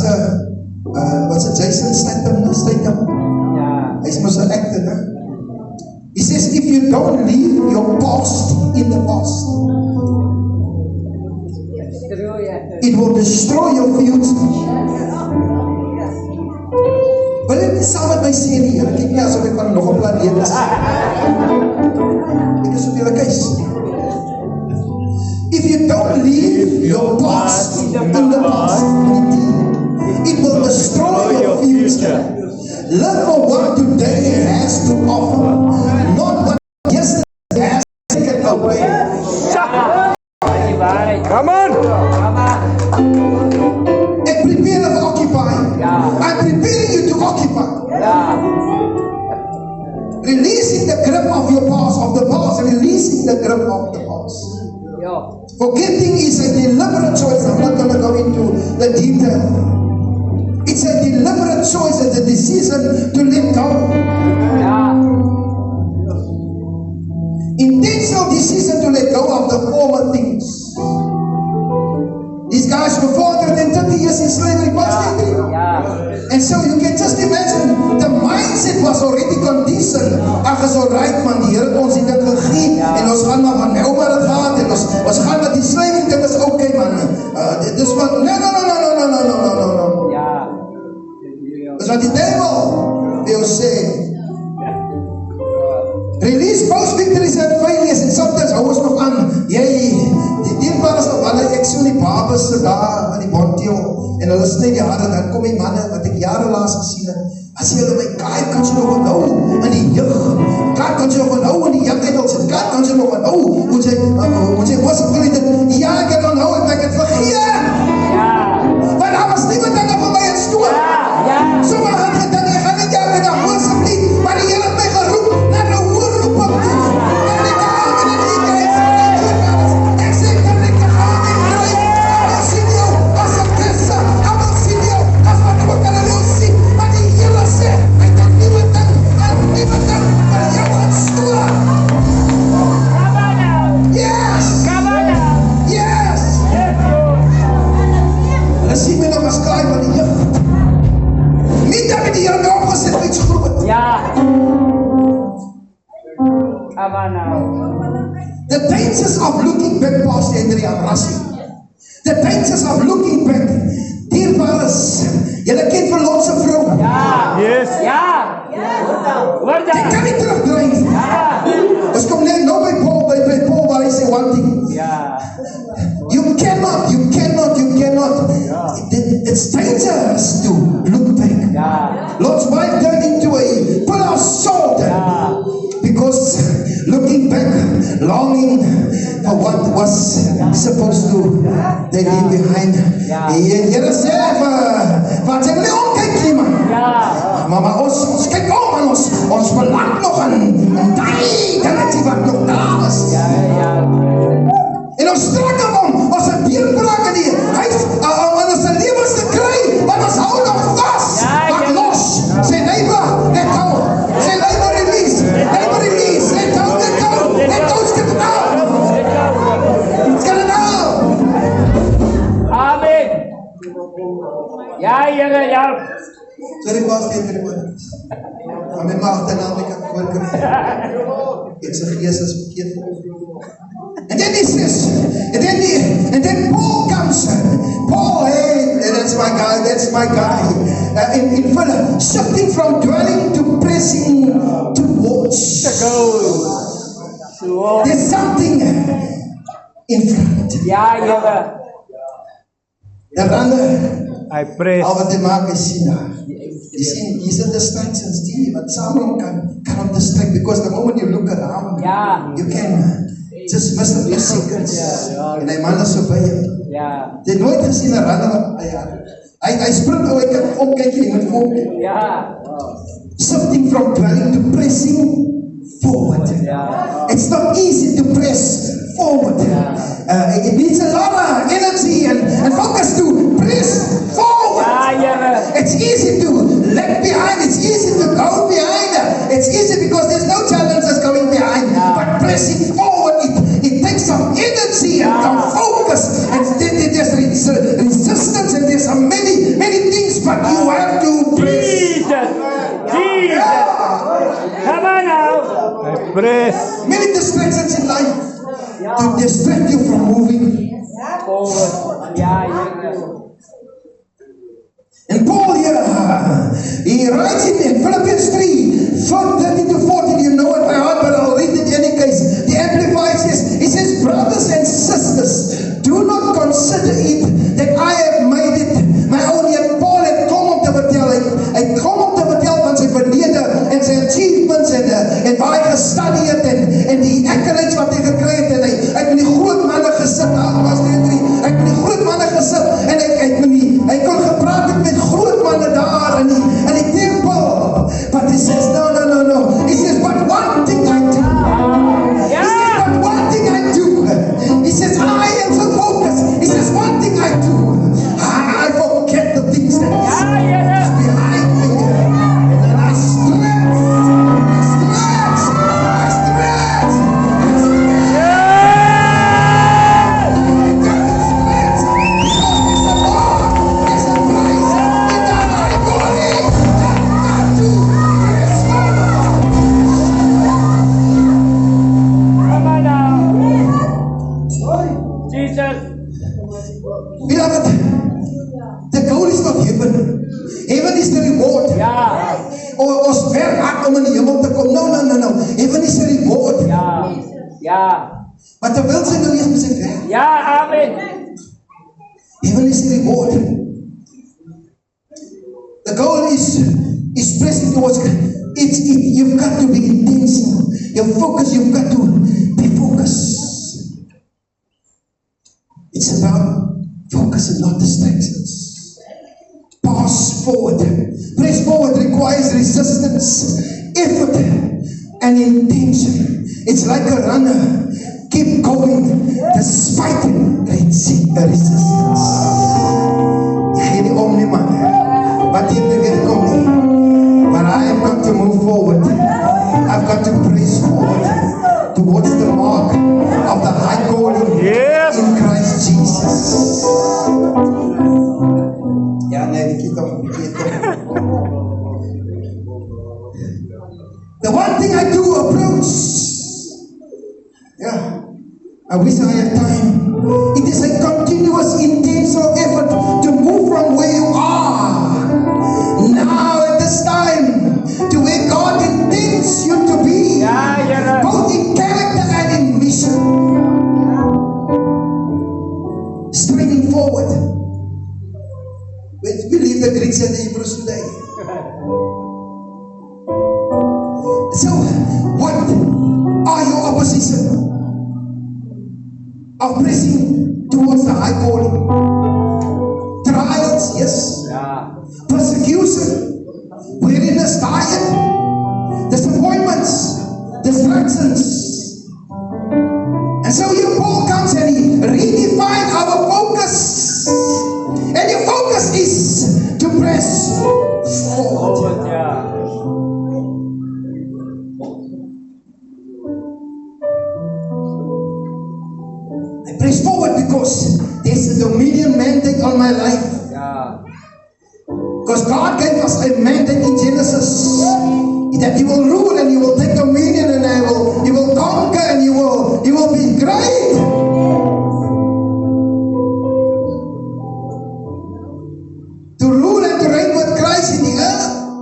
Daar's 'n what's it, Jason Statham? Yeah. He's mos 'n actor, né? He says, if you don't leave your past in the past, it will destroy your future. Wil jy nie saam met my sê nie? Julle kyk nie asof ek van nog 'n planeet is. Ek is op julle keus. If you don't leave your past in the past, it will destroy your future. Live for what today has to offer, not what yesterday has taken away. Come on! And prepare to occupy. I'm preparing you to occupy. Releasing the grip of your past, of the past, releasing the grip of the past. Forgetting is a deliberate choice. I'm not going to go into the detail. It's a deliberate choice, it's a decision to let go. Intentional decision to let go of the former things. These guys were 430 years in slavery, and so you can just imagine, the mindset was already conditioned. Ag is alright man, die Here het ons die ding gegee, en ons gaan maar van nou maar het gehad, en ons gaan met die slavery, dit is okay man. Dit is wat, no. Dis wat die duivel wil sê. Release false victories and failures, and sometimes hou ons nog aan. Die dierbare is nog wanneer ek so die babes so daar in die Bonteel, en hulle sny die hare, dan kom die manne wat ek jare laas gesien het. As jy hulle my kaai kan jy nog onthou in die jeug. Kaai kan jy nog onthou in die jeug edels. Kaai kan jy nog onthou hoe jy was op dit. Ja, ek het onthou en ek het vergeet. Maar daar was nie wat dinge vir my in stoor. Sommige het gedink, ek gaan nie jou met die hoorsom nie, maar die Here het my geroep na die hoorroep op toe. En ek gaan met die kruis. Ek sê, kan ek gaan met die kruis. Allemaal sien jou as een kisse. Allemaal sien jou as wat ook hulle wil sien. Maar die Here sê, hy het nieuwe ding, maar jou gaan stoor. Yes! Yes! Hulle sien my nog as klaai van die jeugd. Nie dat met die Here my opgesit met iets groot. The dangers of looking back, Pastor Adrian Rassi. The dangers of looking back. Dierbaar is, julle ken vir Lot se vrou. Yes. Jy kan nie terugdraai. Ons kom net nou by Paul waar hy sê one thing. You cannot. It's dangerous to look back. Lot's wife turned into a pillar of salt. Because looking back, longing for what was supposed to they leave behind. Here sê wat jy nie omkyk nie man. Maar ons kyk om en ons belang nog aan die dingetjie wat nog daar is. En ons strek om ons het deurbraak in die huis, om ons lewens te kry, want ons hou nog vas. Wat los, sê neighbor, let go. Sê neighbor release, let go. Skip it out. Amen. Ja. Sorry Pastor Adrian. Maar my ma agternaam ek kan voorkry. Ek se gees is verkeerd. And then he says, and then Paul comes. Paul, hey, that's my guy. In Philip, shifting from dwelling to pressing towards. There's something in front. I press. Al wat jy maak is sien daar. Jy sien, hier is distractions die wat samen kan distract, because the moment you look around, you can just miss the blessings. En hy man is so by jou. Jy het nooit gesien 'n runner, hy spring nou, hy kan omkyk, jy moet omkyk. Shifting from dwelling to pressing forward. It's not easy to press forward. It needs a lot of energy and focus to press forward. It's easy to lag behind. It's easy to go behind. It's easy because there's no challenges going behind. But pressing forward, it takes some energy and some focus. And there's resistance and there's many things press Many distractions in life to distract you from moving. forward. Yeah, yeah. And Paul here, he writes in Philippians 3, 13 to 14, you know it by heart, but I'll read it in any case. The Amplified says, he says, brothers and sisters, do not consider it that I have made it my own. Yet Paul had kom om te vertel, hy kom om te vertel van sy verlede en sy achievements en waar hy gestudy het en die accolades wat hy gekry het en hy het met die groot manne gesit, hy het met die groot manne gesit en hy kon gepraat het met groot manne daar in die tempel. But he says, no. He says, but one thing I do. He says, but one thing I do. He says, I am so focused. He says, one thing I do. I forget the things that is behind me. And then I stretch. Beloved, the goal is not heaven. Heaven is the reward. Ons werk hard om in die hemel te kom. No. Heaven is the reward. Maar terwyl sy nou eers met sy werk. Amen. Heaven is the reward. The goal is pressing towards you've got to be intentional. Your focus, you've got to be focused. It's about focus and not distractions. Pass forward. Press forward requires resistance, effort, and intention. It's like a runner. Keep going despite resistance. Ek gee nie om nie, man. Wat jy weer kom nie. But I have got to move forward. I've got to press forward towards the mark of the high calling in Christ Jesus. Ja, nee, die kita verkeerd. The one thing I do approach. Yeah, I wish I had time. It is a continuous, intentional effort to move from where you are now at this time to where God intends you to be, both in character and in mission. Straining forward. We leave the Greeks and the Hebrews today. So, what are your opposition of pressing towards the high calling? Trials, yes. Persecution, weariness, diet, disappointments, distractions. And so here Paul comes and he redefines our focus. And your focus is to press forward. I press forward because there's a dominion mandate on my life. Because God gave us a mandate in Genesis that He will rule and He will take dominion and He will conquer and He will be great. To rule and to reign with Christ in the earth.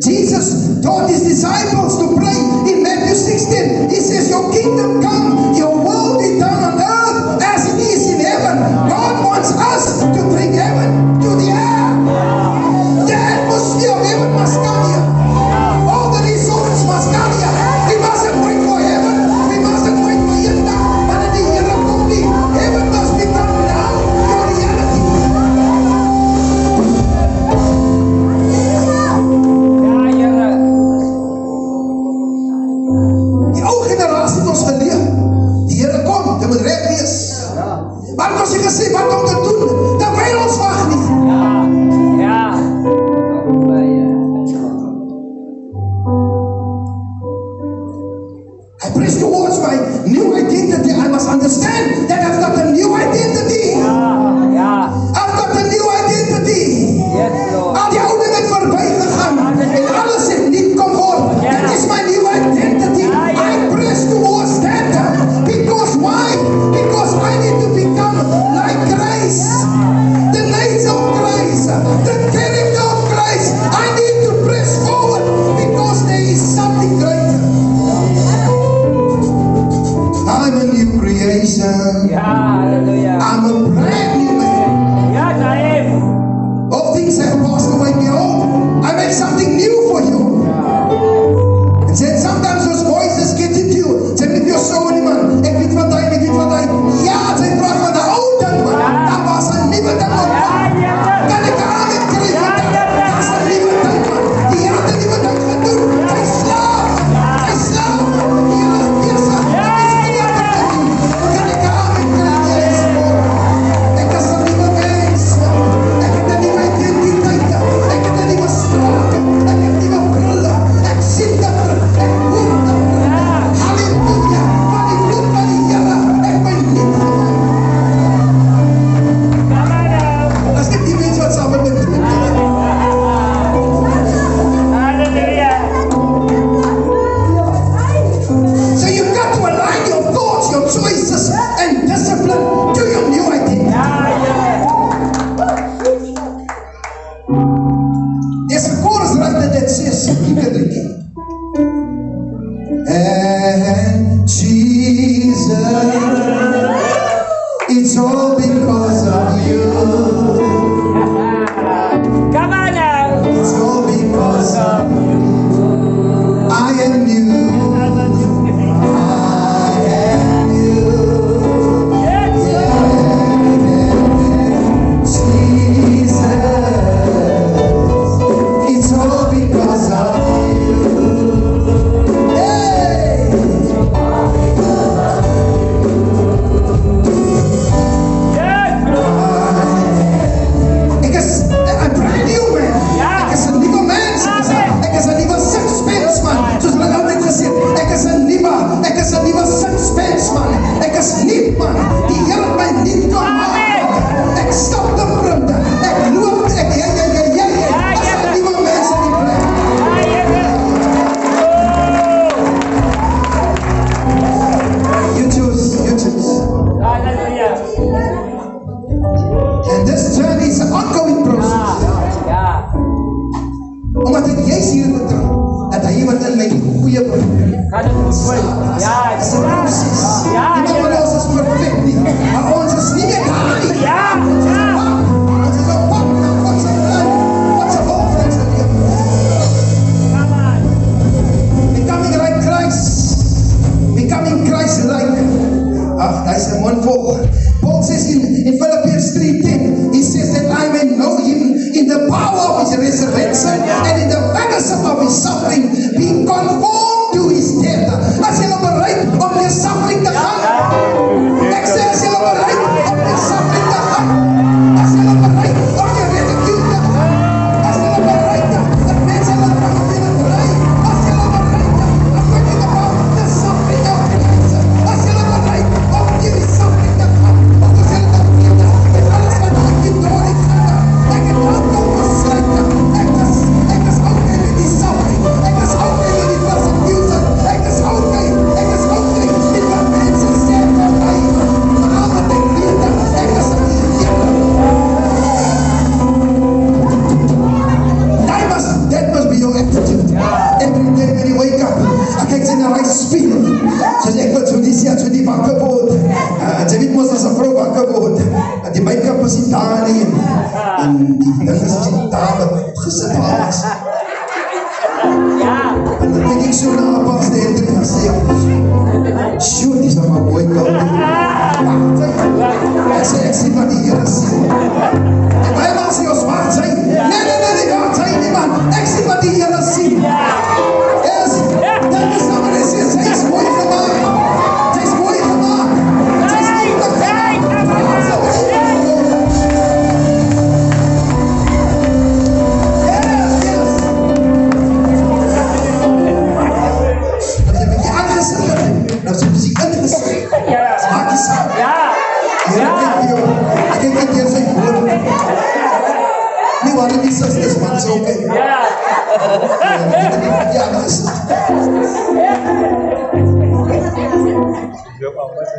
Jesus taught His disciples to pray in Matthew 16. He says, your kingdom come, your will be done on earth as it is in heaven. God wants us to bring heaven to the earth. The atmosphere of heaven must come here. All the resources must come here. We mustn't wait for heaven. We mustn't wait for Yinda. En die ding is die daar wat gesit was. Ja. En dan kyk ek so na Pastor Hendrik en sê, "Sjoe, dis nou maar mooi kant." Ek sê wat die Here sê. En baie mense sê ons wacht sy. Nee, wacht sy nie man. Ek sê wat die Here sê. Yes, dit is nou wat hy sê, sy is mooi gemaak. Sy is mooi gemaak. Sy is lieflik gemaak. Nou so muziek ingesit. Maak jy saam. Ja. Ek kyk net hier sy woord. Nie waar die sisters man, so okay. Ja. Ja, maar is het.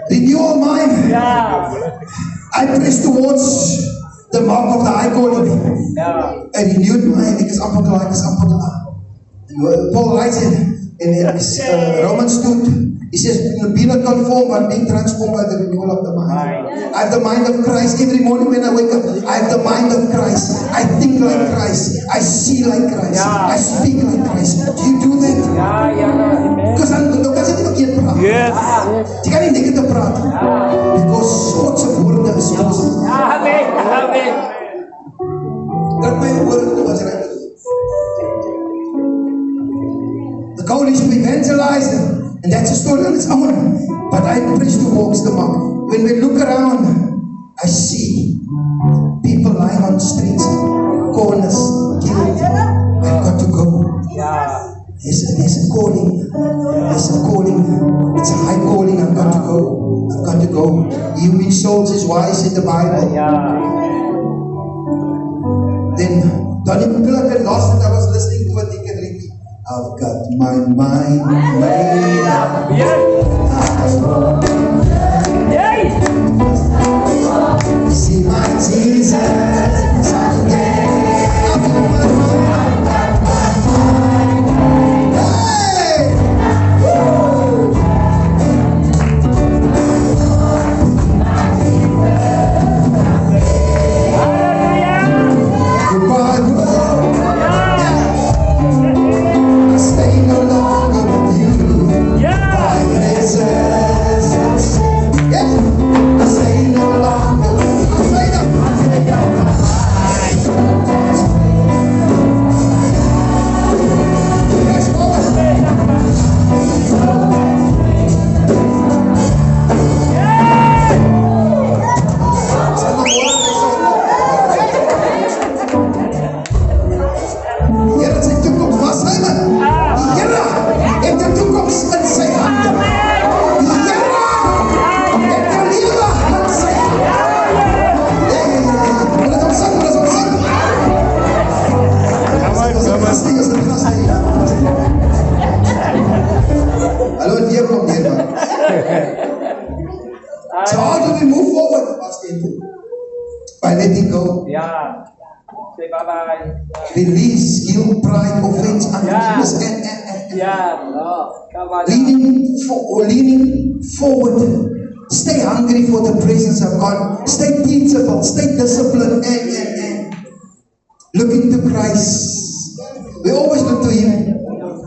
Renew our mind. Ja. I press towards the mark of the high calling. Ja. A renewed mind. Ek is amper klaar. Paul writes in Romans 2. He says, be not conformed, but being transformed by the renewal of the mind. I have the mind of Christ. Every morning when I wake up, I have the mind of Christ. I think like Christ. I see like Christ. I speak like Christ. Do you do that? Ja. Because dan kan jy nie verkeerd praat. Yes. Jy kan nie negatief praat. Because Godse woorde is positive. Amen. Dat my woorde toe was reg. The goal is to evangelize, and that's a story on its own. But I preach towards the mark. When we look around, I see people lying on streets, corners, killed. I've got to go. Ja. There's a calling. There's a calling. It's a high calling. I've got to go. I've got to go. He who wins souls is wise in the Bible. Ja. Then Donnie McClurkin lost it. I was listening to a Deacon Ricky. I've got my mind made up. Yes. Yes. See my Jesus someday. I've got my mind. Hey! Goodbye, world. I stay no longer with you. My presence. Yeah. I stay no longer with you. Made up. Yes, Lord. Send the word, they say, Here is die toekoms, waar sy man? Die Here het die toekoms in sy hande. Die Here het die lewe in sy hande. Wil het omsing? Is dit gasting? Hallo, hier kom hier man. So how do we move forward, Pastor Andrew? By letting go. Ja. Say bye-bye. Release guilt, pride, offense, unforgiveness, and Ja. Come on. leaning forward. Stay hungry for the presence of God. Stay teachable. Stay disciplined. And looking to Christ. We always look to Him.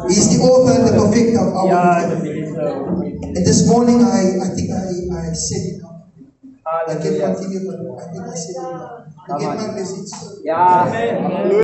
He is the author and the perfecter of our Ja, faith. dat is zo. And this morning, I think I said it. I can Halleluja. continue, but I think I said it. You get my message. Ja.